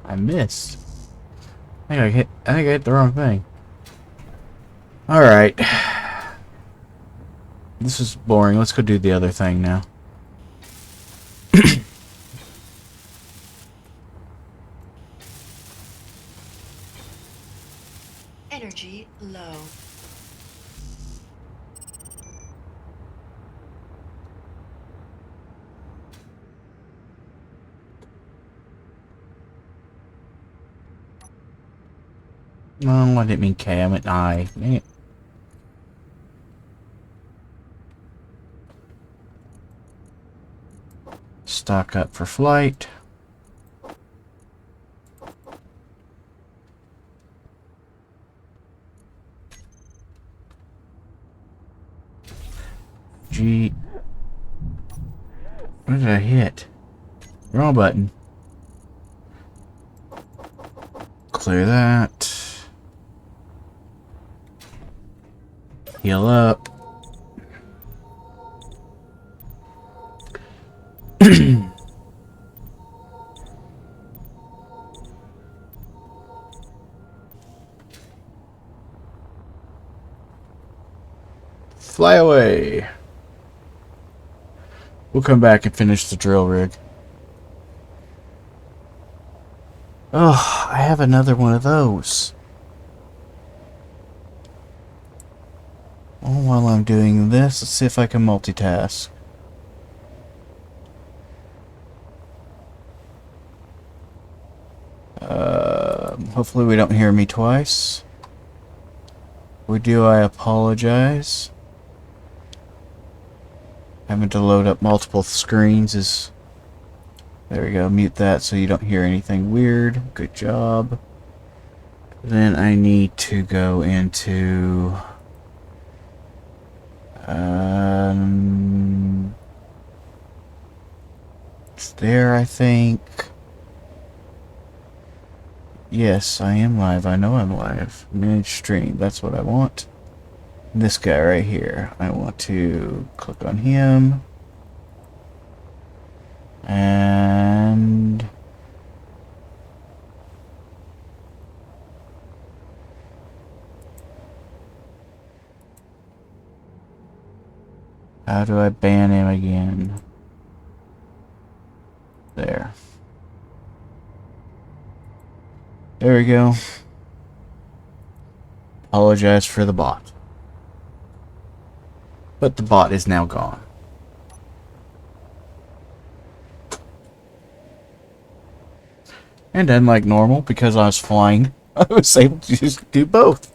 I missed. I think I hit the wrong thing. Alright. This is boring. Let's go do the other thing now. Energy low. No, I didn't mean K. I meant I. Dang it. Stock up for flight. G. What did I hit? Wrong button. Clear that. Heal up. Fly away. We'll come back and finish the drill rig. Oh, I have another one of those. Well, while I'm doing this, let's see if I can multitask. Hopefully we don't hear me twice. If we do, I apologize. Having to load up multiple screens is... There we go, mute that so you don't hear anything weird. Good job. Then I need to go into... it's there, I think. Yes, I am live. I know I'm live. Manage stream. That's what I want. This guy right here. I want to click on him. And... how do I ban him again? There. There we go. Apologize for the bot. But the bot is now gone. And then, like normal, because I was flying, I was able to just do both.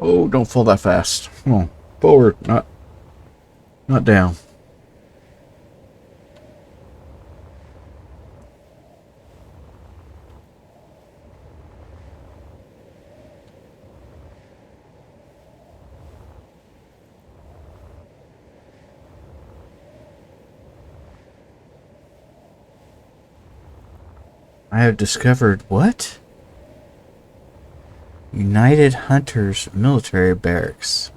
Oh, don't fall that fast. Come on. Forward, not down. I have discovered what? United Hunters Military Barracks.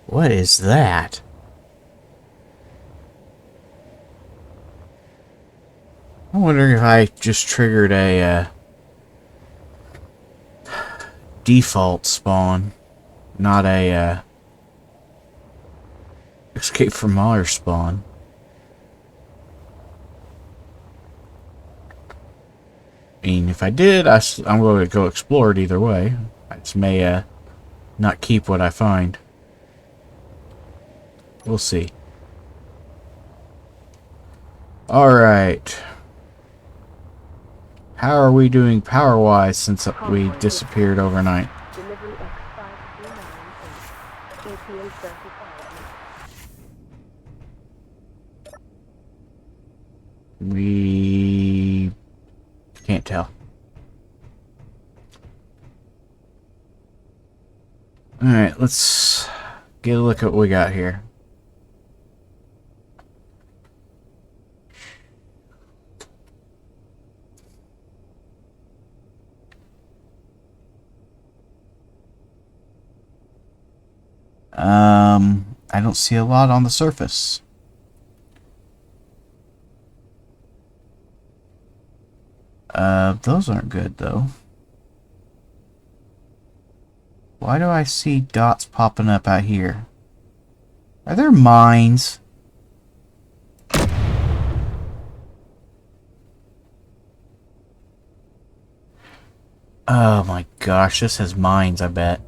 What is that? I'm wondering if I just triggered a default spawn, not a escape from Mars spawn. I mean, if I did, I'm going to go explore it either way. I just may not keep what I find. We'll see. Alright. How are we doing power-wise since we disappeared overnight? Delivery X539 ETA 35 minutes. We can't tell. Alright, let's get a look at what we got here. I don't see a lot on the surface. Those aren't good, though. Why do I see dots popping up out here? Are there mines? Oh my gosh, this has mines, I bet.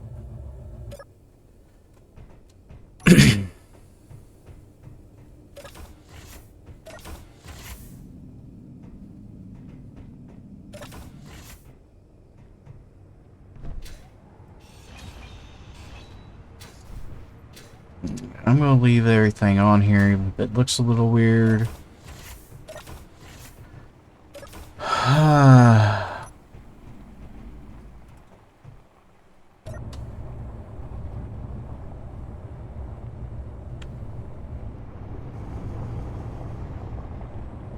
I'm gonna leave everything on here, even if it looks a little weird.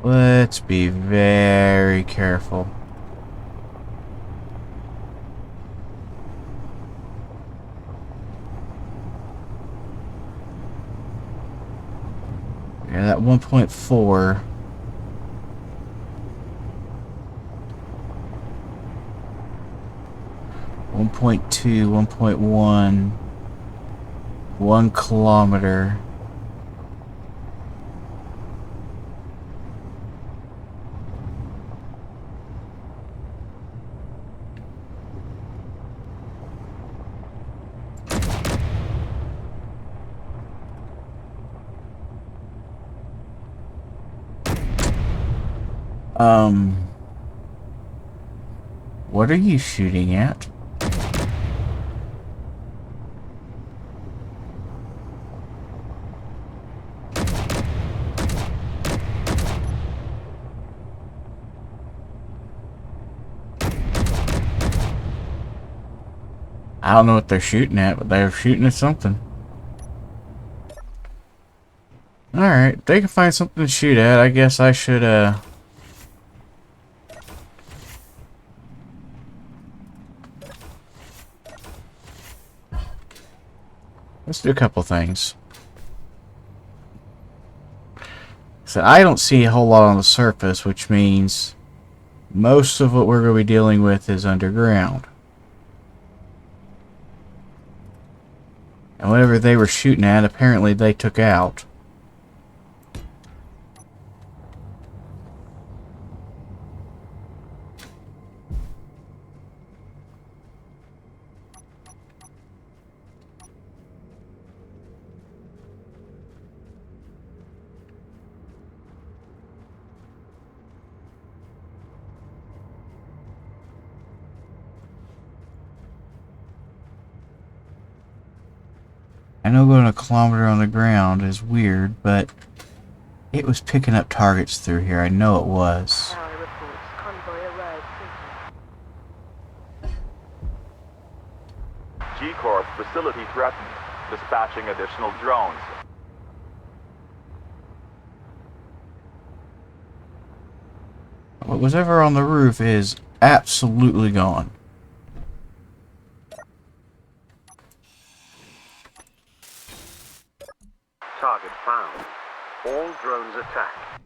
Let's be very careful. Yeah, that 1.4. One 1.2, 1.1, 1 kilometer. What are you shooting at? I don't know what they're shooting at, but they're shooting at something. Alright, they can find something to shoot at. I guess I should, let's do a couple things. So I don't see a whole lot on the surface, which means most of what we're going to be dealing with is underground. And whatever they were shooting at, apparently they took out. I know going a kilometer on the ground is weird, but it was picking up targets through here. I know it was. Tower reports convoy arrived safely. G-Corp facility threatened. Dispatching additional drones. What was ever on the roof is absolutely gone. Target found. All drones attack.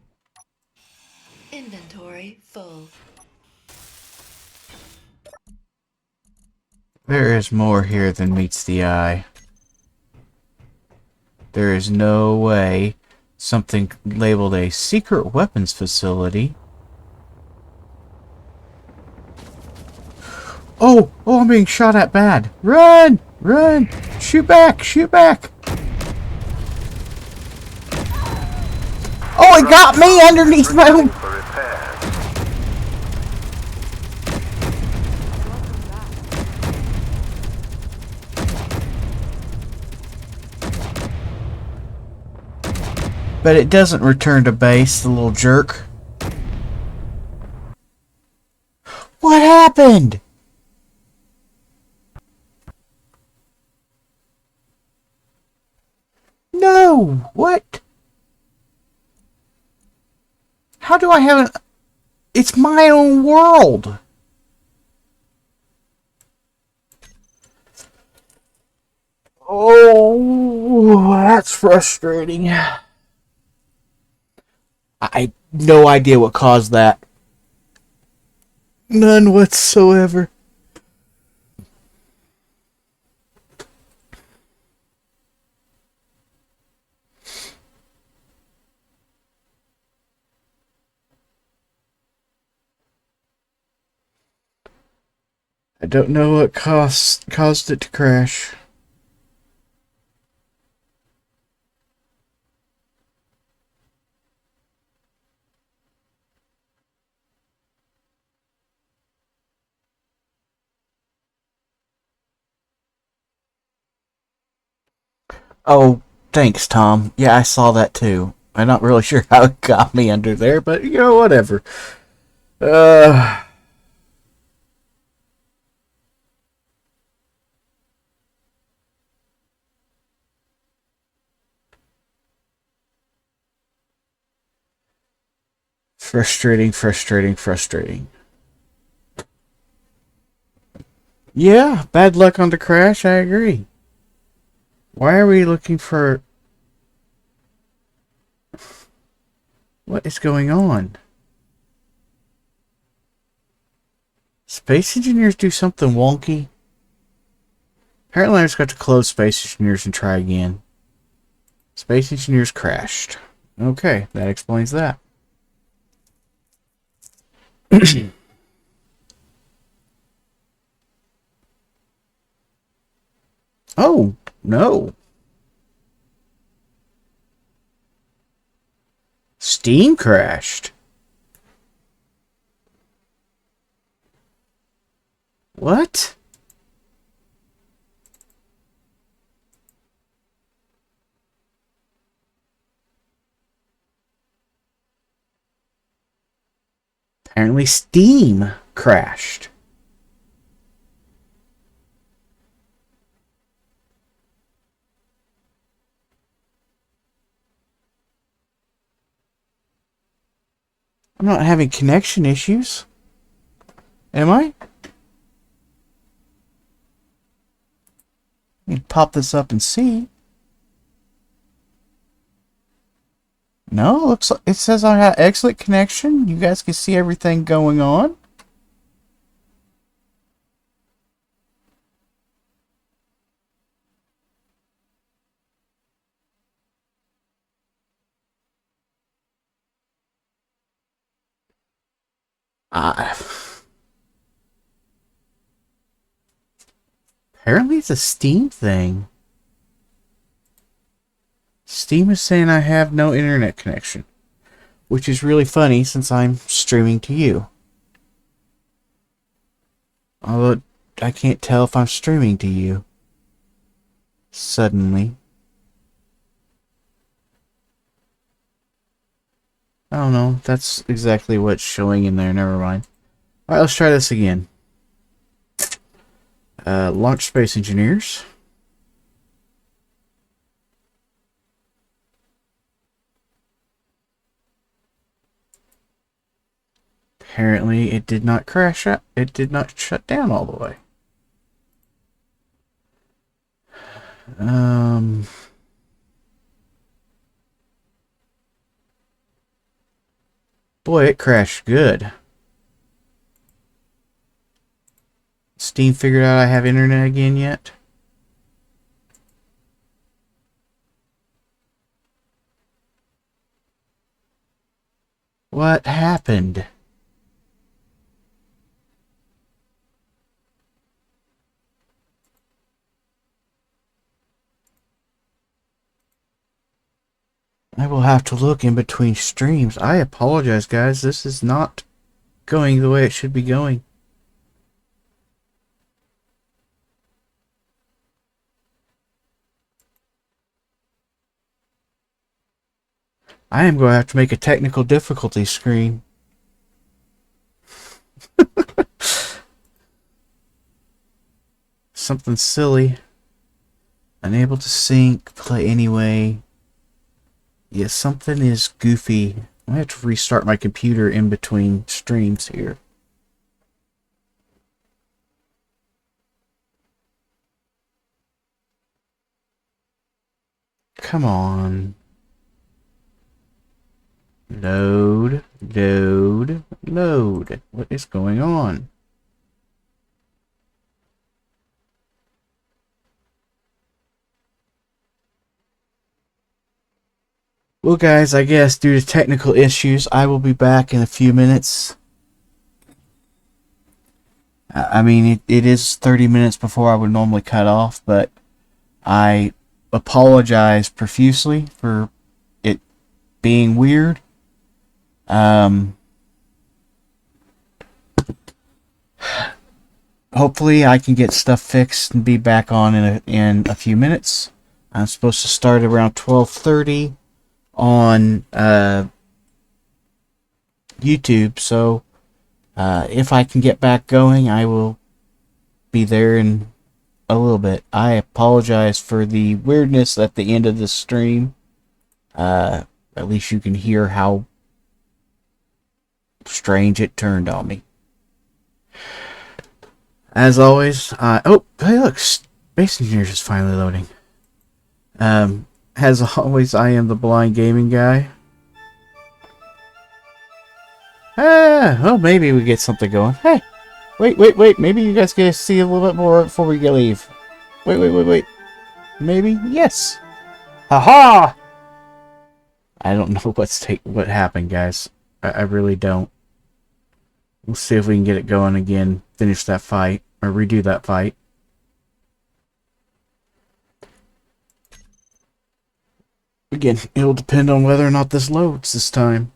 Inventory full. There is more here than meets the eye. There is no way something labeled a secret weapons facility. Oh, I'm being shot at bad. Run! Run! Shoot back! Shoot back! Oh, it got me underneath my own... For repairs. But it doesn't return to base, the little jerk. What happened? No! What? How do I have an... It's my own world! Oh, that's frustrating. I no idea what caused that. None whatsoever. I don't know what caused it to crash. Oh, thanks, Tom. Yeah, I saw that too. I'm not really sure how it got me under there, but you know, whatever. Uh, frustrating, frustrating, frustrating. Yeah, bad luck on the crash, I agree. Why are we looking for... What is going on? Space engineers do something wonky. Apparently I just got to close space engineers and try again. Space engineers crashed. Okay, that explains that. Oh, no. Steam crashed. What? Apparently Steam crashed. I'm not having connection issues. Am I? Let me pop this up and see. No, looks like it says I have excellent connection. You guys can see everything going on. Uh, Apparently it's a Steam thing. Steam is saying I have no internet connection, which is really funny since I'm streaming to you. Although I can't tell if I'm streaming to you. Suddenly. I don't know. That's exactly what's showing in there. Never mind. Alright, let's try this again. Launch Space Engineers. Apparently it did not crash out. It did not shut down all the way. Boy, it crashed good. Steam figured out I have internet again yet? What happened? I will have to look in between streams. I apologize, guys. This is not going the way it should be going. I am going to have to make a technical difficulty screen. Something silly. Unable to sync, play anyway. Yeah, something is goofy. I have to restart my computer in between streams here. Come on. Load, load, load. What is going on? Well, guys, I guess due to technical issues, I will be back in a few minutes. I mean, it is 30 minutes before I would normally cut off, but I apologize profusely for it being weird. Hopefully I can get stuff fixed and be back on in a few minutes. I'm supposed to start around 12:30 on YouTube, so if I can get back going, I will be there in a little bit. I apologize for the weirdness at the end of this stream. At least you can hear how strange it turned on me. As always, oh, hey look, Space Engineers is finally loading. As always, I am the Blind Gaming Guy. Well, maybe we get something going. Hey, wait, maybe you guys get to see a little bit more before we leave. Wait. Maybe? Yes! Haha! I don't know what happened, guys. I really don't. We'll see if we can get it going again. Finish that fight. Or redo that fight. Again, it'll depend on whether or not this loads this time.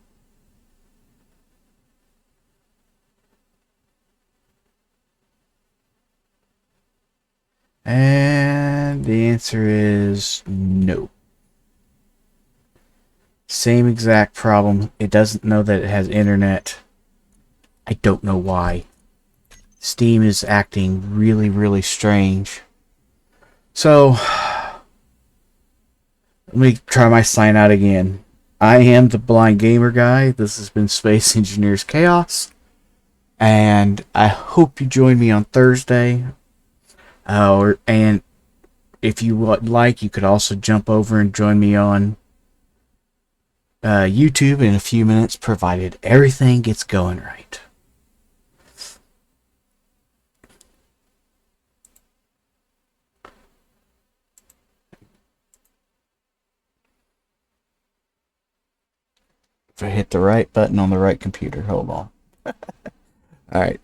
And the answer is no. Same exact problem. It doesn't know that it has internet. I don't know why. Steam is acting really, really strange. So, let me try my sign out again. I am the Blind Gamer Guy. This has been Space Engineers Chaos. And I hope you join me on Thursday. And if you would like, you could also jump over and join me on YouTube in a few minutes, provided everything gets going right. If I hit the right button on the right computer, hold on. All right.